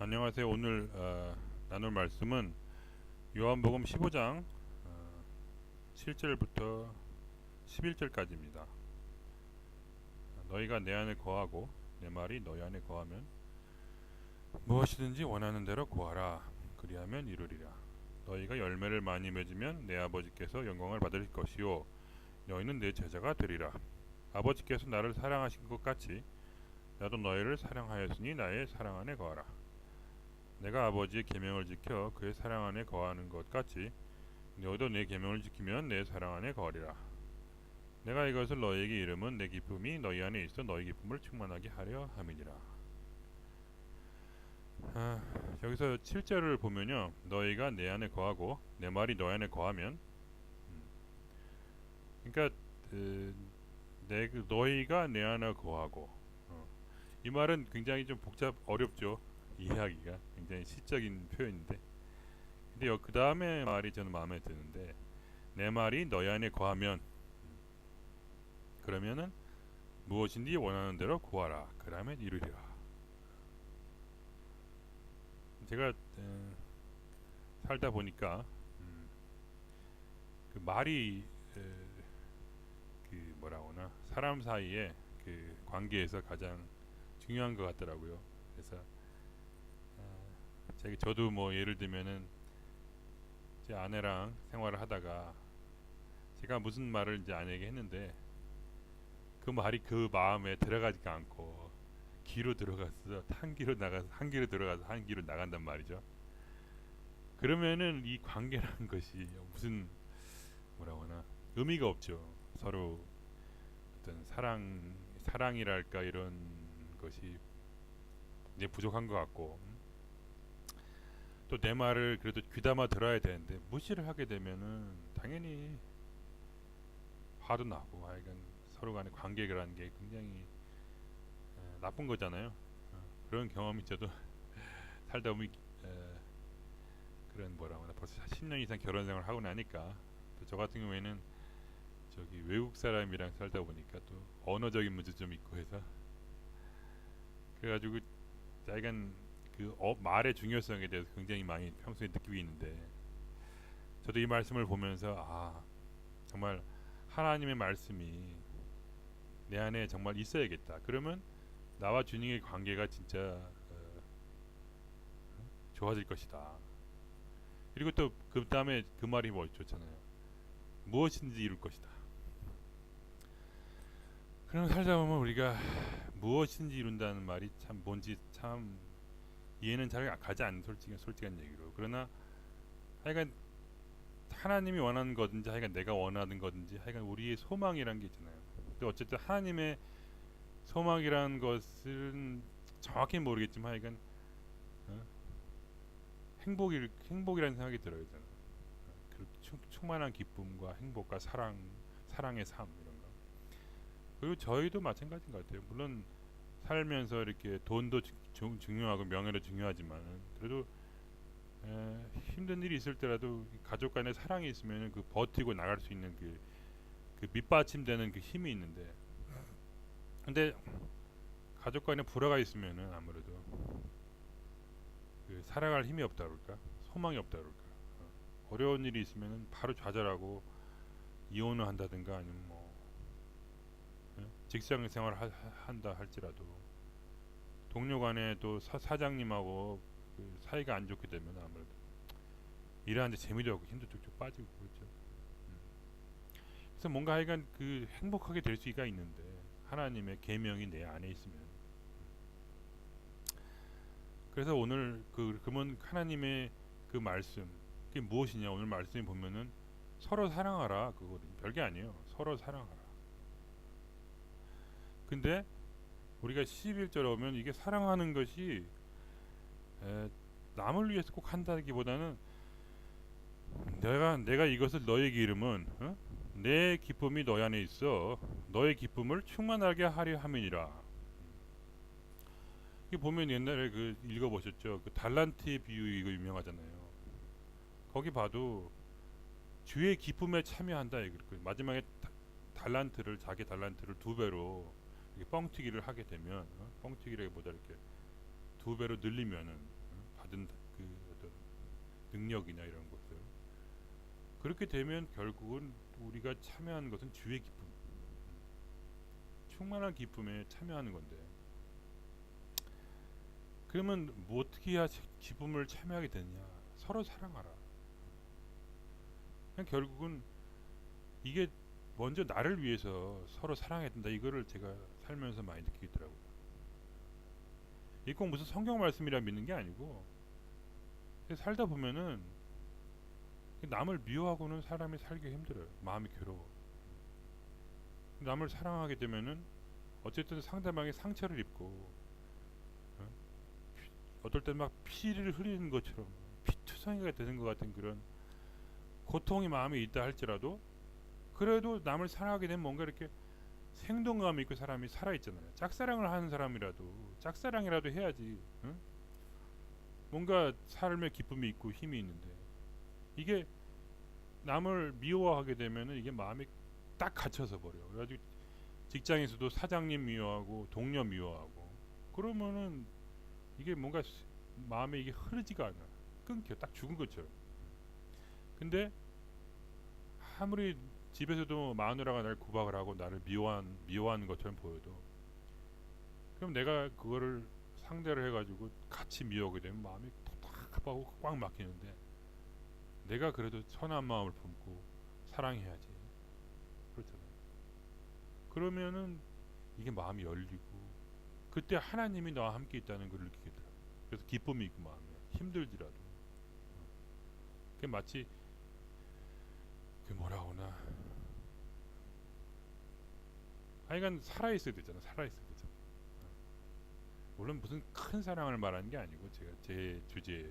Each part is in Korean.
안녕하세요. 오늘 나눌 말씀은 요한복음 15장 7절부터 11절까지입니다. 너희가 내 안에 거하고 내 말이 너희 안에 거하면 무엇이든지 원하는 대로 구하라. 그리하면 이루리라. 너희가 열매를 많이 맺으면 내 아버지께서 영광을 받을 것이요 너희는 내 제자가 되리라. 아버지께서 나를 사랑하신 것 같이 나도 너희를 사랑하였으니 나의 사랑 안에 거하라. 내가 아버지의 계명을 지켜 그의 사랑 안에 거하는 것 같이 너희도 내 계명을 지키면 내 사랑 안에 거하리라. 내가 이것을 너희에게 이름은 내 기쁨이 너희 안에 있어 너희 기쁨을 충만하게 하려 함이니라. 여기서 7절을 보면요, 너희가 내 안에 거하고 내 말이 너희 안에 거하면, 그러니까 너희가 내 안에 거하고, 이 말은 굉장히 좀 어렵죠. 이해하기가 굉장히 시적인 표현인데, 근데 그 다음에 말이 저는 마음에 드는데, 내 말이 너희 안에 거하면, 그러면은 무엇인지 원하는 대로 구하라. 그러면 이루리라. 제가 살다 보니까 그 말이 그 뭐라고나 사람 사이에 그 관계에서 가장 중요한 것 같더라고요. 그래서 저도 뭐 예를 들면은 제 아내랑 생활을 하다가 제가 무슨 말을 이제 아내에게 했는데 그 말이 그 마음에 들어가지가 않고 귀로 들어가서 한 귀로 나가서 한 귀로 들어가서 한 귀로 나간단 말이죠. 그러면은 이 관계라는 것이 무슨 뭐라거나 의미가 없죠. 서로 어떤 사랑이랄까 이런 것이 이제 부족한 것 같고, 또 내 말을 그래도 귀담아 들어야 되는데 무시를 하게 되면은 당연히 화도 나고, 하여간 서로 간의 관계라는 게 굉장히 나쁜 거잖아요. 그런 경험이 저도 살다 보면 그런 뭐라고나 벌써 10년 이상 결혼 생활을 하고 나니까, 또 저 같은 경우에는 저기 외국 사람이랑 살다 보니까 또 언어적인 문제 좀 있고 해서, 그래가지고 약간 그 말의 중요성에 대해서 굉장히 많이 평소에 느끼고 있는데, 저도 이 말씀을 보면서 정말 하나님의 말씀이 내 안에 정말 있어야겠다. 그러면 나와 주님의 관계가 진짜 좋아질 것이다. 그리고 또 그 다음에 그 말이 뭐 좋잖아요. 무엇인지 이룰 것이다. 그럼 살다 보면 우리가 무엇인지 이룬다는 말이 참 뭔지 참 이해는 잘 가지 않는 솔직한 얘기로. 그러나 하여간 하나님이 원하는 거든지 하여간 내가 원하는 거든지 하여간 우리의 소망이란 게 있잖아요. 근데 어쨌든 하나님의 소망이라는 것은 정확히 모르겠지만 하여간 어? 행복이라는 생각이 들어요. 저는. 그 충만한 기쁨과 행복과 사랑의 삶 이런 거. 그리고 저희도 마찬가지인 것 같아요. 물론 살면서 이렇게 돈도 중요하고 명예도 중요하지만 그래도 힘든 일이 있을 때라도 가족 간의 사랑이 있으면 그 버티고 나갈 수 있는 그 밑받침되는 그 힘이 있는데, 근데 가족 간에 불화가 있으면은 아무래도 그 살아갈 힘이 없다 그럴까, 소망이 없다 그럴까, 어려운 일이 있으면은 바로 좌절하고 이혼을 한다든가 아니면 뭐 직장 생활을 한다 할지라도 동료 간에 또 사장님하고 그 사이가 안 좋게 되면 아무래도 일하는데 재미도 없고 힘도 쭉쭉 빠지고 그렇죠. 그래서 뭔가 하여간 그 행복하게 될 수가 있는데 하나님의 계명이 내 안에 있으면, 그래서 오늘 그러면 하나님의 그 말씀 그게 무엇이냐, 오늘 말씀이 보면은 서로 사랑하라 그거든요. 별게 아니에요. 서로 사랑하라. 근데 우리가 11절에 오면 이게 사랑하는 것이 남을 위해서 꼭 한다기보다는 내가 이것을 너에게 이름은 내 기쁨이 너희 안에 있어 너의 기쁨을 충만하게 하려 함이니라. 이 보면 옛날에 그 읽어보셨죠? 그 달란트의 비유 이거 유명하잖아요. 거기 봐도 주의 기쁨에 참여한다 이거. 마지막에 달란트를 자기 달란트를 두 배로 이렇게 뻥튀기를 하게 되면 뻥튀기라기보다 이렇게 두 배로 늘리면은 받은 그 어떤 능력이나 이런 것들, 그렇게 되면 결국은 우리가 참여하는 것은 주의 기쁨, 충만한 기쁨에 참여하는 건데, 그러면 뭐 어떻게 해야 기쁨을 참여하게 되느냐? 서로 사랑하라. 그냥 결국은 이게 먼저 나를 위해서 서로 사랑해야 된다, 이거를 제가 살면서 많이 느끼더라고요. 이게 꼭 무슨 성경 말씀이라 믿는 게 아니고, 살다 보면은 남을 미워하고는 사람이 살기 힘들어요. 마음이 괴로워. 남을 사랑하게 되면은 어쨌든 상대방이 상처를 입고, 어? 어떨 땐 막 피를 흘리는 것처럼 피투성이가 되는 것 같은 그런 고통이 마음에 있다 할지라도, 그래도 남을 사랑하게 되면 뭔가 이렇게 생동감 있고 사람이 살아있잖아요. 짝사랑을 하는 사람이라도 짝사랑이라도 해야지, 응? 뭔가 삶에 기쁨이 있고 힘이 있는데, 이게 남을 미워하게 되면은 이게 마음이 딱 갇혀서 버려. 그래가지고 직장에서도 사장님 미워하고 동료 미워하고, 그러면은 이게 뭔가 마음에 이게 흐르지가 않아. 끊겨. 딱 죽은 것처럼. 근데 아무리 집에서도 마누라가 날 구박을 하고 나를 미워하는 것처럼 보여도, 그럼 내가 그거를 상대를 해가지고 같이 미워하게 되면 마음이 답답하고 꽉 막히는데, 내가 그래도 선한 마음을 품고 사랑해야지. 그렇잖아요. 그러면은 이게 마음이 열리고, 그때 하나님이 나와 함께 있다는 걸 느끼겠더라고요. 그래서 기쁨이 있고 마음에 힘들지라도, 그게 마치 그 뭐라 하나, 하여간 살아있어야 되잖아. 살아있어야 되잖아. 물론 무슨 큰 사랑을 말하는 게 아니고, 제가 제 주제에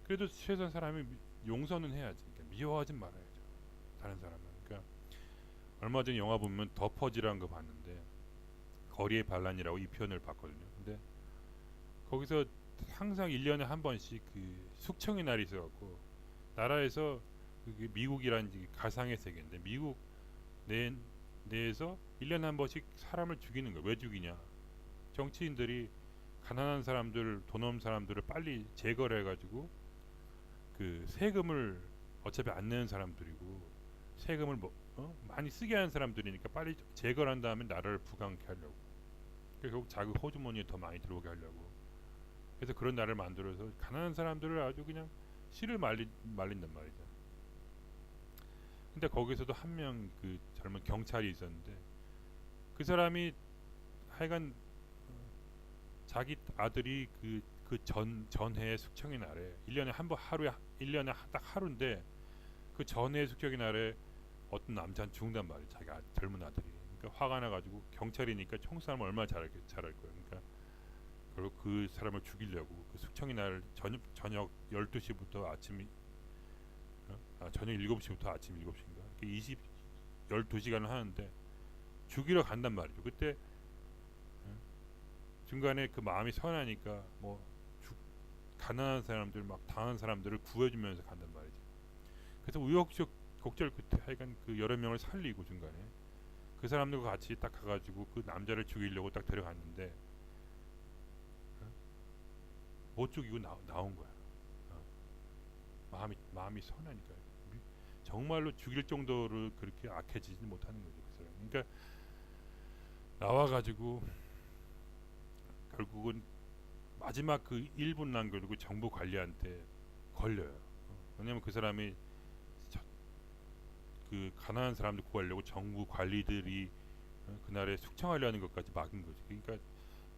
그래도 최소한 사람이 용서는 해야지. 그러니까 미워하지 말아야죠, 다른 사람은. 그러니까 얼마 전에 영화 보면 더 퍼지라는 거 봤는데, 거리의 반란이라고 이 표현을 봤거든요. 근데 거기서 항상 1년에 한 번씩 그 숙청의 날이 있어갖고, 나라에서 그게 미국이라는 가상의 세계인데, 미국 내에서 1년에 한 번씩 사람을 죽이는 거야. 왜 죽이냐? 정치인들이 가난한 사람들, 돈 없는 사람들을 빨리 제거를 해가지고, 그 세금을 어차피 안 내는 사람들이고, 세금을 많이 쓰게 하는 사람들이니까 빨리 제거를 한 다음에 나라를 부강케 하려고. 결국 자기 호주머니에 더 많이 들어오게 하려고. 그래서 그런 나라를 만들어서 가난한 사람들을 아주 그냥 씨를 말린단 말이죠. 근데 거기서도 한 명 그 젊은 경찰이 있었는데, 그 사람이 하여간 자기 아들이 그 전해 숙청의 날에 1년에 한 번, 하루에 1년에 딱 하루인데, 그 전해 숙청의 날에 어떤 남자는 죽는단 말이에요. 자기 젊은 아들이. 그러니까 화가 나가지고, 경찰이니까 총싸움 얼마나 잘할 거예요. 그러니까 결국 그 사람을 죽이려고 그 숙청의 날 저녁 12시부터 저녁 7시부터 아침 7시인가, 12시간을 하는데 죽이러 간단 말이죠. 그때 중간에 그 마음이 선하니까 뭐 가난한 사람들, 막 당한 사람들을 구해주면서 간단 말이죠. 그래서 우여곡절 끝에 하여간 그 여러 명을 살리고, 중간에 그 사람들과 같이 딱 가가지고 그 남자를 죽이려고 딱 들어갔는데, 못 죽이고 나온 거야. 마음이 선하니까 정말로 죽일 정도로 그렇게 악해지지 못하는 거죠, 그 사람. 그러니까 나와가지고 결국은 마지막 그 1분 남겨두고 정부 관리한테 걸려요. 왜냐면 그 사람이 그 가난한 사람들 구하려고 정부 관리들이 그날에 숙청하려는 것까지 막은 거지. 그러니까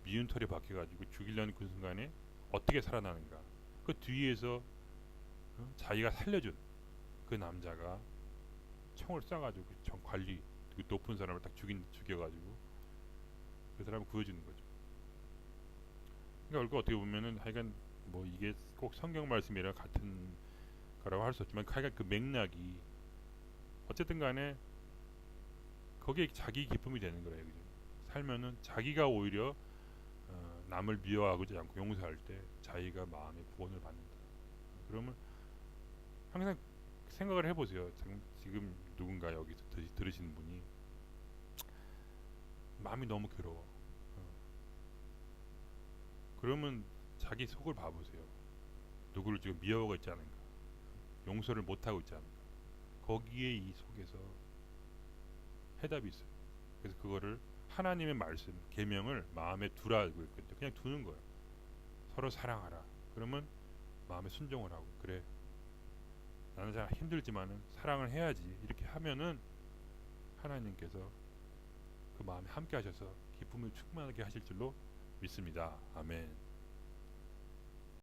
미운 털이 박혀가지고 죽이려는 그 순간에 어떻게 살아나는가. 그 뒤에서 자기가 살려준 그 남자가 총을 쏴가지고 정 관리, 그 높은 사람을 딱 죽여가지고 그 사람을 구해주는 거죠. 그러니까 어떻게 보면은 하여간 뭐 이게 꼭 성경 말씀이랑 같은 거라고 할 수 없지만, 하여간 그 맥락이 어쨌든 간에 거기에 자기 기쁨이 되는 거예요. 그죠? 살면은 자기가 오히려 남을 미워하지 않고 용서할 때 자기가 마음의 구원을 받는다. 그러면 항상 생각을 해보세요. 지금 누군가 여기서 들으시는 분이 마음이 너무 괴로워. 그러면 자기 속을 봐보세요. 누구를 지금 미워하고 있지 않은가, 용서를 못하고 있지 않은가, 거기에 이 속에서 해답이 있어요. 그래서 그거를 하나님의 말씀, 계명을 마음에 두라고 했거든요. 그냥 두는 거예요. 서로 사랑하라. 그러면 마음에 순종을 하고, 그래 나는 잘 힘들지만은 사랑을 해야지, 이렇게 하면은 하나님께서 그 마음에 함께 하셔서 기쁨을 충만하게 하실 줄로 믿습니다. 아멘.